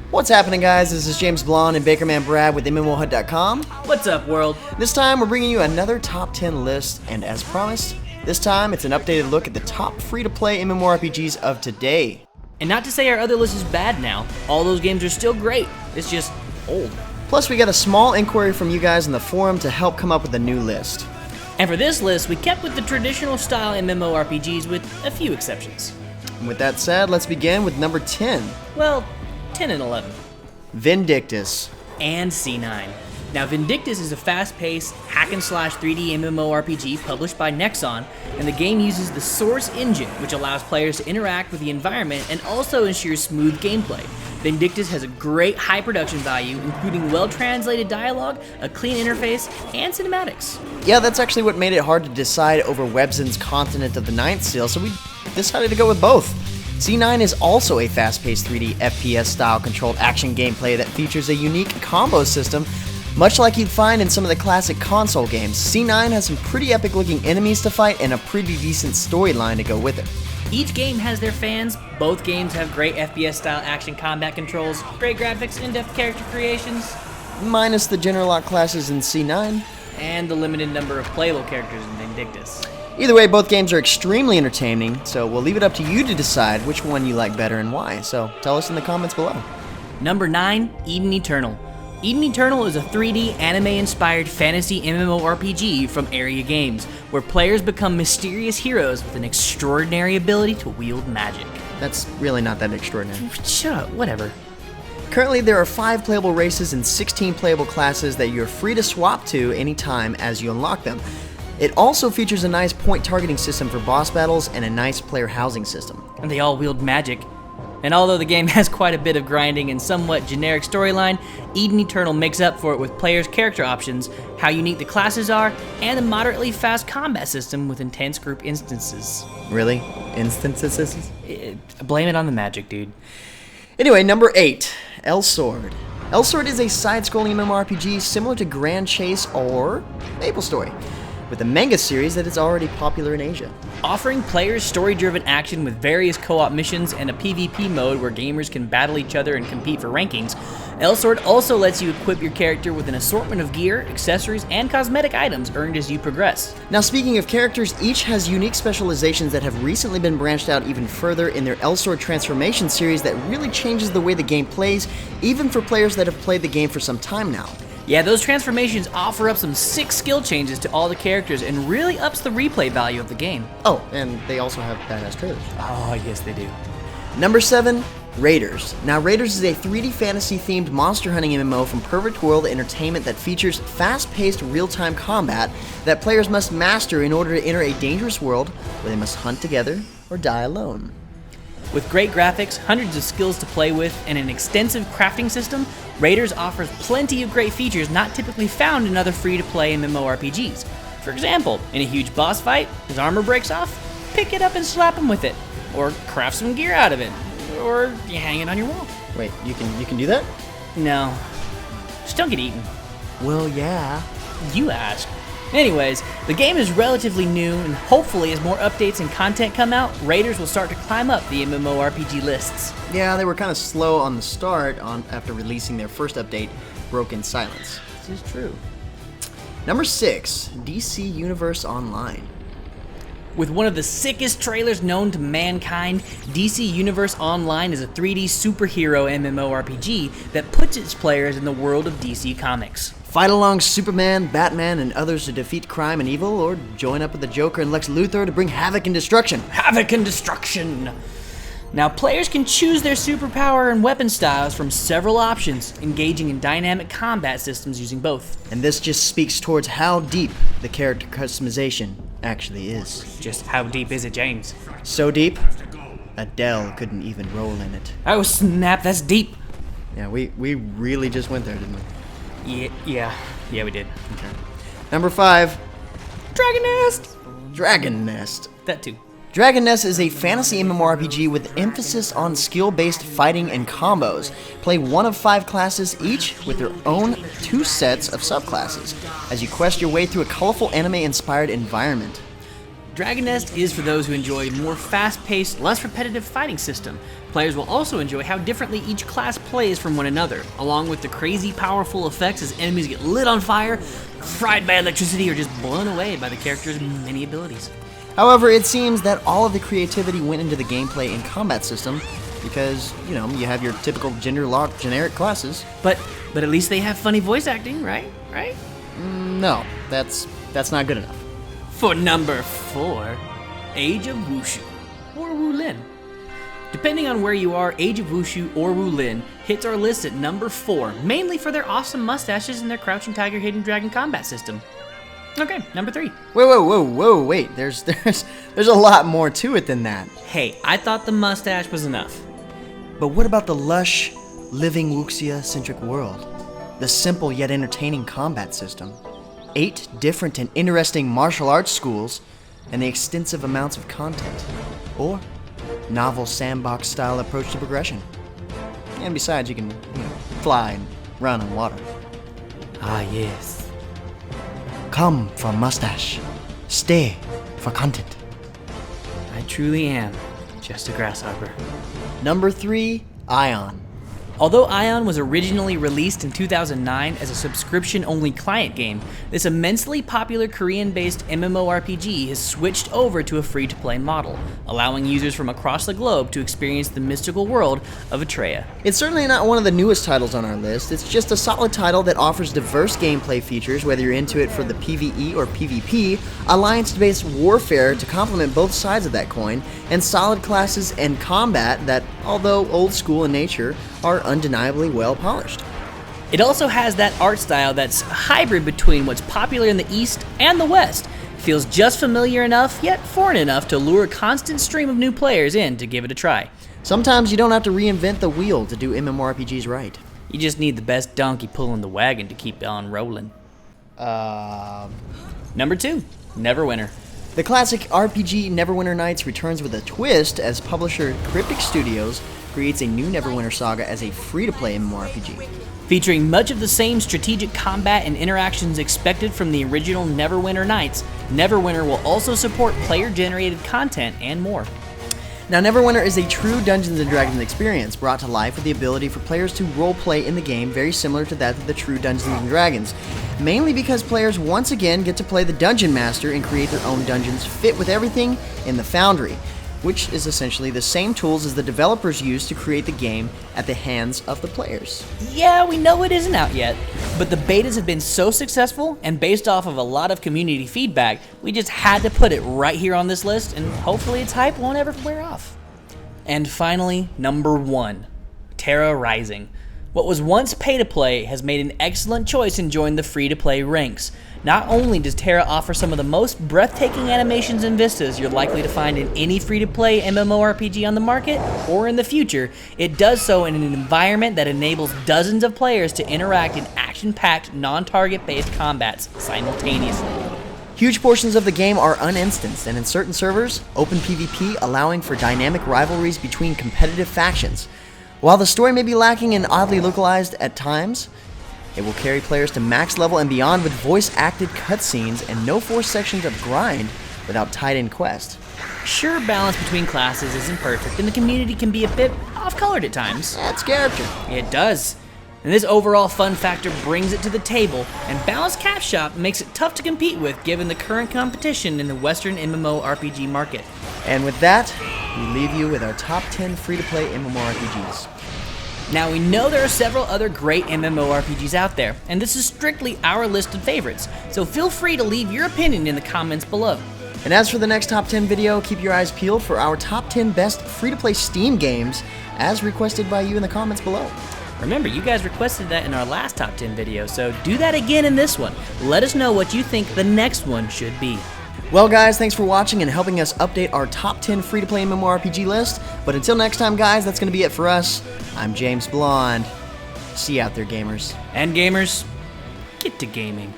What's happening, guys? This is James Blonde and Bakerman Brad with MMOHut.com. What's up, world? This time, we're bringing you another top 10 list, and as promised, this time it's an updated look at the top free-to-play MMORPGs of today. And not to say our other list is bad now. All those games are still great. It's just old. Plus, we got a small inquiry from you guys in the forum to help come up with a new list. And for this list, we kept with the traditional style MMORPGs with a few exceptions. And with that said, let's begin with number 10. Well, 10 and 11. Vindictus. And C9. Now, Vindictus is a fast-paced, hack-and-slash 3D MMORPG published by Nexon, and the game uses the Source engine, which allows players to interact with the environment and also ensures smooth gameplay. Vindictus has a great high production value, including well-translated dialogue, a clean interface, and cinematics. Yeah, that's actually what made it hard to decide over Webzin's Continent of the Ninth seal, so we decided to go with both. C9 is also a fast-paced 3D FPS-style controlled action gameplay that features a unique combo system, much like you'd find in some of the classic console games. C9 has some pretty epic-looking enemies to fight and a pretty decent storyline to go with it. Each game has their fans. Both games have great FPS-style action combat controls, great graphics, in-depth character creations, minus the general lock classes in C9, and the limited number of playable characters in Vindictus. Either way, both games are extremely entertaining, so we'll leave it up to you to decide which one you like better and why. So tell us in the comments below. Number 9, Eden Eternal. Eden Eternal is a 3D anime-inspired fantasy MMORPG from Area Games, where players become mysterious heroes with an extraordinary ability to wield magic. That's really not that extraordinary. Shut up, whatever. Currently, there are 5 playable races and 16 playable classes that you're free to swap to anytime as you unlock them. It also features a nice point targeting system for boss battles and a nice player housing system. And they all wield magic. And although the game has quite a bit of grinding and somewhat generic storyline, Eden Eternal makes up for it with players' character options, how unique the classes are, and a moderately fast combat system with intense group instances. Really? Instances? Blame it on the magic, dude. Anyway, number 8, Elsword. Elsword is a side-scrolling MMORPG similar to Grand Chase or MapleStory, with a manga series that is already popular in Asia. Offering players story-driven action with various co-op missions and a PvP mode where gamers can battle each other and compete for rankings, Elsword also lets you equip your character with an assortment of gear, accessories, and cosmetic items earned as you progress. Now, speaking of characters, each has unique specializations that have recently been branched out even further in their Elsword Transformation series that really changes the way the game plays, even for players that have played the game for some time now. Yeah, those transformations offer up some sick skill changes to all the characters and really ups the replay value of the game. Oh, and they also have badass trailers. Oh, yes they do. Number 7, RaiderZ. Now, RaiderZ is a 3D fantasy-themed monster hunting MMO from Perfect World Entertainment that features fast-paced real-time combat that players must master in order to enter a dangerous world where they must hunt together or die alone. With great graphics, hundreds of skills to play with, and an extensive crafting system, RaiderZ offers plenty of great features not typically found in other free-to-play MMORPGs. For example, in a huge boss fight, his armor breaks off, pick it up and slap him with it, or craft some gear out of it, or you hang it on your wall. Wait, you can do that? No, just don't get eaten. Well, yeah. You ask. Anyways, the game is relatively new, and hopefully as more updates and content come out, RaiderZ will start to climb up the MMORPG lists. Yeah, they were kind of slow on the start after releasing their first update, Broken Silence. This is true. Number 6, DC Universe Online. With one of the sickest trailers known to mankind, DC Universe Online is a 3D superhero MMORPG that puts its players in the world of DC Comics. Fight along Superman, Batman, and others to defeat crime and evil, or join up with the Joker and Lex Luthor to bring havoc and destruction. Havoc and destruction! Now, players can choose their superpower and weapon styles from several options, engaging in dynamic combat systems using both. And this just speaks towards how deep the character customization actually is. Just how deep is it, James? So deep, Adele couldn't even roll in it. Oh snap, that's deep! Yeah, we really just went there, didn't we? Yeah, we did. Okay. Number 5, Dragon Nest! Dragon Nest. That too. Dragon Nest is a fantasy MMORPG with emphasis on skill-based fighting and combos. Play one of 5 classes each with their own 2 sets of subclasses as you quest your way through a colorful anime-inspired environment. Dragon Nest is for those who enjoy a more fast-paced, less repetitive fighting system. Players will also enjoy how differently each class plays from one another, along with the crazy powerful effects as enemies get lit on fire, fried by electricity, or just blown away by the character's many abilities. However, it seems that all of the creativity went into the gameplay and combat system because, you have your typical gender-locked generic classes. But at least they have funny voice acting, right? No, that's not good enough. For number 4, Age of Wushu, or Wulin. Depending on where you are, Age of Wushu or Wulin hits our list at number 4, mainly for their awesome mustaches and their Crouching Tiger, Hidden Dragon combat system. Okay, number 3. Wait, there's a lot more to it than that. Hey, I thought the mustache was enough. But what about the lush, living Wuxia-centric world? The simple yet entertaining combat system, 8 different and interesting martial arts schools, and the extensive amounts of content, or novel sandbox-style approach to progression. And besides, you can, fly and run on water. Ah, yes. Come for mustache, stay for content. I truly am just a grasshopper. Number 3, Aion. Although Aion was originally released in 2009 as a subscription-only client game, this immensely popular Korean-based MMORPG has switched over to a free-to-play model, allowing users from across the globe to experience the mystical world of Atreya. It's certainly not one of the newest titles on our list. It's just a solid title that offers diverse gameplay features, whether you're into it for the PvE or PvP, alliance-based warfare to complement both sides of that coin, and solid classes and combat that, although old school in nature, are undeniably well polished. It also has that art style that's a hybrid between what's popular in the East and the West. It feels just familiar enough, yet foreign enough to lure a constant stream of new players in to give it a try. Sometimes you don't have to reinvent the wheel to do MMORPGs right. You just need the best donkey pulling the wagon to keep on rolling. Number 2, Neverwinter. The classic RPG Neverwinter Nights returns with a twist as publisher Cryptic Studios creates a new Neverwinter saga as a free-to-play MMORPG. Featuring much of the same strategic combat and interactions expected from the original Neverwinter Nights, Neverwinter will also support player-generated content and more. Now, Neverwinter is a true Dungeons & Dragons experience brought to life with the ability for players to roleplay in the game very similar to that of the true Dungeons & Dragons, mainly because players once again get to play the Dungeon Master and create their own dungeons fit with everything in the Foundry, which is essentially the same tools as the developers use to create the game at the hands of the players. Yeah, we know it isn't out yet, but the betas have been so successful, and based off of a lot of community feedback, we just had to put it right here on this list, and hopefully its hype won't ever wear off. And finally, number 1, Tera Rising. What was once pay-to-play has made an excellent choice in joining the free-to-play ranks. Not only does Tera offer some of the most breathtaking animations and vistas you're likely to find in any free-to-play MMORPG on the market, or in the future, it does so in an environment that enables dozens of players to interact in action-packed, non-target-based combats simultaneously. Huge portions of the game are uninstanced, and in certain servers, open PvP allowing for dynamic rivalries between competitive factions. While the story may be lacking and oddly localized at times, it will carry players to max level and beyond with voice-acted cutscenes and no forced sections of grind without tied-in quest. Sure, balance between classes isn't perfect, and the community can be a bit off-colored at times. That's character. It does. And this overall fun factor brings it to the table, and balanced cap shop makes it tough to compete with given the current competition in the Western MMORPG market. And with that, we leave you with our top 10 free-to-play MMORPGs. Now, we know there are several other great MMORPGs out there, and this is strictly our list of favorites, so feel free to leave your opinion in the comments below. And as for the next top 10 video, keep your eyes peeled for our top 10 best free-to-play Steam games, as requested by you in the comments below. Remember, you guys requested that in our last top 10 video, so do that again in this one. Let us know what you think the next one should be. Well guys, thanks for watching and helping us update our top 10 free-to-play MMORPG list. But until next time guys, that's going to be it for us. I'm James Blonde. See you out there, gamers. And gamers, get to gaming.